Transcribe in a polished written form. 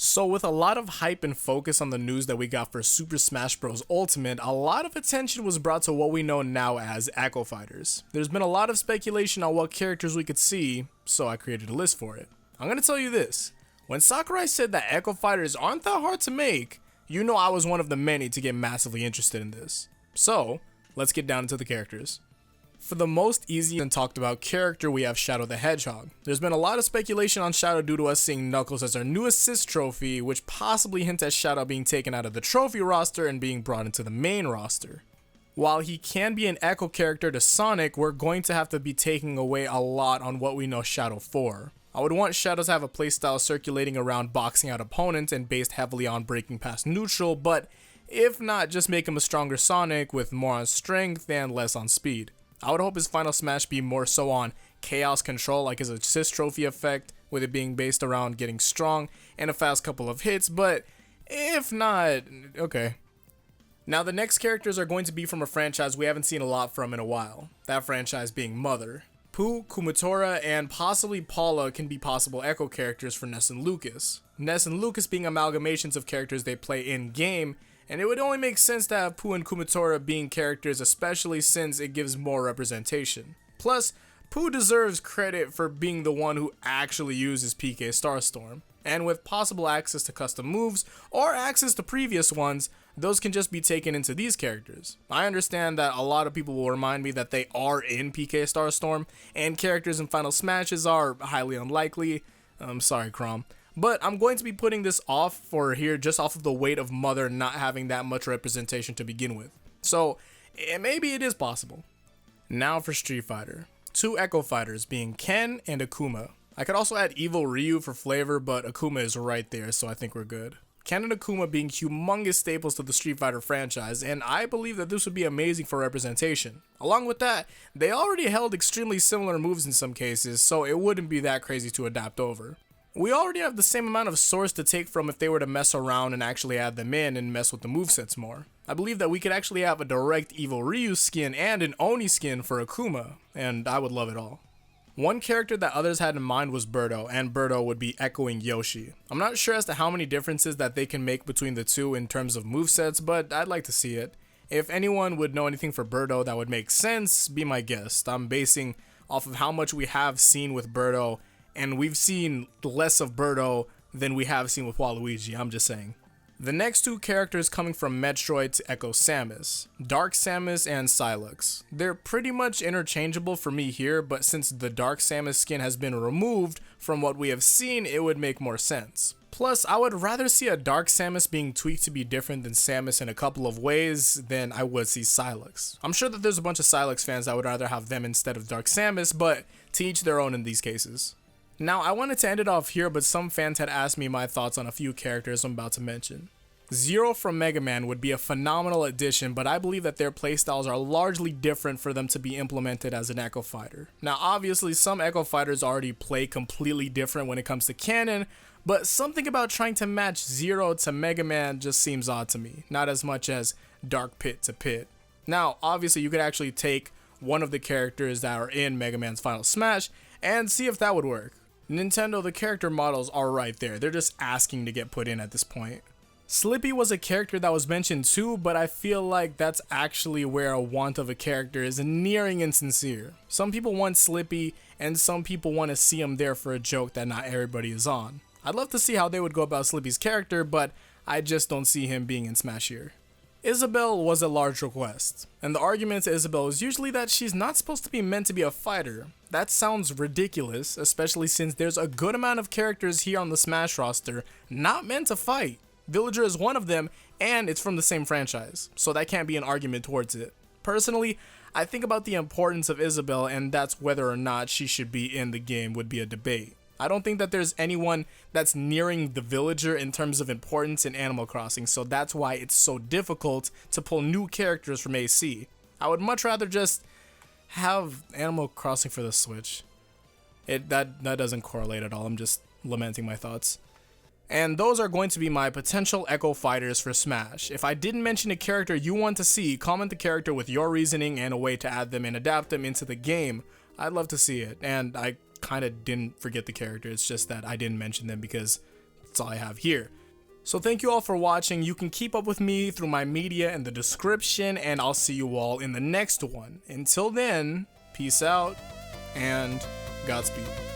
So with a lot of hype and focus on the news that we got for Super Smash Bros. Ultimate, a lot of attention was brought to what we know now as Echo Fighters. There's been a lot of speculation on what characters we could see, so I created a list for it. I'm gonna tell you this, when Sakurai said that Echo Fighters aren't that hard to make, you know I was one of the many to get massively interested in this. So, let's get down into the characters. For the most easy and talked about character, we have Shadow the Hedgehog. There's been a lot of speculation on Shadow due to us seeing Knuckles as our new assist trophy, which possibly hints at Shadow being taken out of the trophy roster and being brought into the main roster. While he can be an echo character to Sonic, we're going to have to be taking away a lot on what we know Shadow for. I would want Shadow to have a playstyle circulating around boxing out opponents and based heavily on breaking past neutral, but if not, just make him a stronger Sonic with more on strength and less on speed. I would hope his final smash be more so on chaos control, like his assist trophy effect, with it being based around getting strong and a fast couple of hits, but if not, okay. Now the next characters are going to be from a franchise we haven't seen a lot from in a while, that franchise being Mother. Pooh, Kumatora, and possibly Paula can be possible echo characters for Ness and Lucas. Ness and Lucas being amalgamations of characters they play in-game, and it would only make sense to have Pooh and Kumatora being characters, especially since it gives more representation. Plus, Pooh deserves credit for being the one who actually uses PK Starstorm, and with possible access to custom moves, or access to previous ones, those can just be taken into these characters. I understand that a lot of people will remind me that they are in PK Starstorm, and characters in Final Smashes are highly unlikely. I'm sorry, Crom. But I'm going to be putting this off for here just off of the weight of Mother not having that much representation to begin with. So, maybe it is possible. Now for Street Fighter. Two Echo Fighters being Ken and Akuma. I could also add Evil Ryu for flavor, but Akuma is right there, so I think we're good. Ken and Akuma being humongous staples to the Street Fighter franchise, and I believe that this would be amazing for representation. Along with that, they already held extremely similar moves in some cases, so it wouldn't be that crazy to adapt over. We already have the same amount of source to take from if they were to mess around and actually add them in and mess with the movesets more. I believe that we could actually have a direct Evil Ryu skin and an Oni skin for Akuma, and I would love it all. One character that others had in mind was Birdo, and Birdo would be echoing Yoshi. I'm not sure as to how many differences that they can make between the two in terms of movesets, but I'd like to see it. If anyone would know anything for Birdo that would make sense, be my guest. I'm basing off of how much we have seen with Birdo, and we've seen less of Birdo than we have seen with Waluigi, I'm just saying. The next two characters coming from Metroid to echo Samus, Dark Samus and Sylux. They're pretty much interchangeable for me here, but since the Dark Samus skin has been removed from what we have seen, it would make more sense. Plus, I would rather see a Dark Samus being tweaked to be different than Samus in a couple of ways than I would see Sylux. I'm sure that there's a bunch of Sylux fans that would rather have them instead of Dark Samus, but to each their own in these cases. Now, I wanted to end it off here, but some fans had asked me my thoughts on a few characters I'm about to mention. Zero from Mega Man would be a phenomenal addition, but I believe that their playstyles are largely different for them to be implemented as an Echo Fighter. Now, obviously, some Echo Fighters already play completely different when it comes to canon, but something about trying to match Zero to Mega Man just seems odd to me, not as much as Dark Pit to Pit. Now, obviously, you could actually take one of the characters that are in Mega Man's Final Smash and see if that would work. Nintendo, the character models are right there. They're just asking to get put in at this point. Slippy was a character that was mentioned too, but I feel like that's actually where a want of a character is nearing insincere. Some people want Slippy, and some people want to see him there for a joke that not everybody is on. I'd love to see how they would go about Slippy's character, but I just don't see him being in Smash here. Isabelle was a large request, and the argument to Isabelle is usually that she's not supposed to be meant to be a fighter. That sounds ridiculous, especially since there's a good amount of characters here on the Smash roster not meant to fight. Villager is one of them, and it's from the same franchise, so that can't be an argument towards it. Personally, I think about the importance of Isabelle, and that's whether or not she should be in the game would be a debate. I don't think that there's anyone that's nearing the Villager in terms of importance in Animal Crossing, so that's why it's so difficult to pull new characters from AC. I would much rather just have Animal Crossing for the Switch. That doesn't correlate at all, I'm just lamenting my thoughts. And those are going to be my potential Echo Fighters for Smash. If I didn't mention a character you want to see, comment the character with your reasoning and a way to add them and adapt them into the game. I'd love to see it, and I kind of didn't forget the character, it's just that I didn't mention them because That's all I have here. So thank you all for watching. You can keep up with me through my media in the description, and I'll see you all in the next one. Until then, peace out and Godspeed.